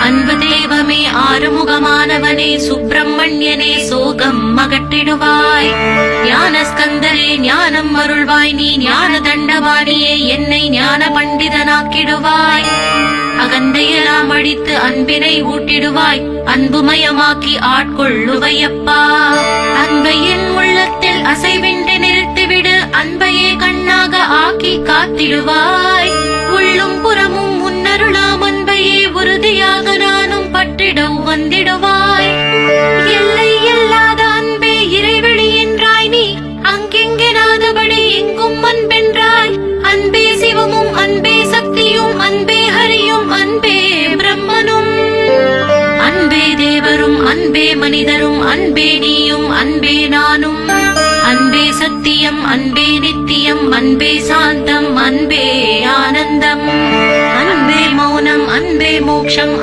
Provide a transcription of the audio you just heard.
அன்பு தெய்வமே ஆறுமுகமானவனே சுப்பிரமணியனே சோகம் அகற்றிடுவாய். ஞான ஸ்கந்தரே ஞானம் அருள்வாய். நீ ஞான தண்டவாணியே என்னை ஞான பண்டிதனாக்கிடுவாய். அகந்தையெல்லாம் அடித்து அன்பினை ஊட்டிடுவாய். அன்புமயமாக்கி ஆட்கொள்ளுவையப்பா. அன்பை என் உள்ளத்தில் அசைவின்றி நிறுத்திவிடு. அன்பையே கண்ணாக ஆக்கி காத்திடுவாய். உள்ளும் புறமும் உன்னருளாம் அன்பையே உறுதியாக நானும் பற்றிட வந்திடுவாய். எல்லை இல்லாத அன்பே இறைவழி என்றாய். நீ அங்கெங்கெனாதபடி எங்கும் அன்பென்றாய். அன்பே சிவமும் அன்பே சக்தியும் அன்பே ஹரியும் அன்பே பிரம்மனும் அன்பே தேவரும் அன்பே மனிதரும் அன்பே நீயும் அன்பே நானும். அன்பே சத்தியம் அன்பே நித்தியம் அன்பே சாந்தம் அன்பே ஆனந்தம். அன்பே மௌனம் அன்பே மோட்சம்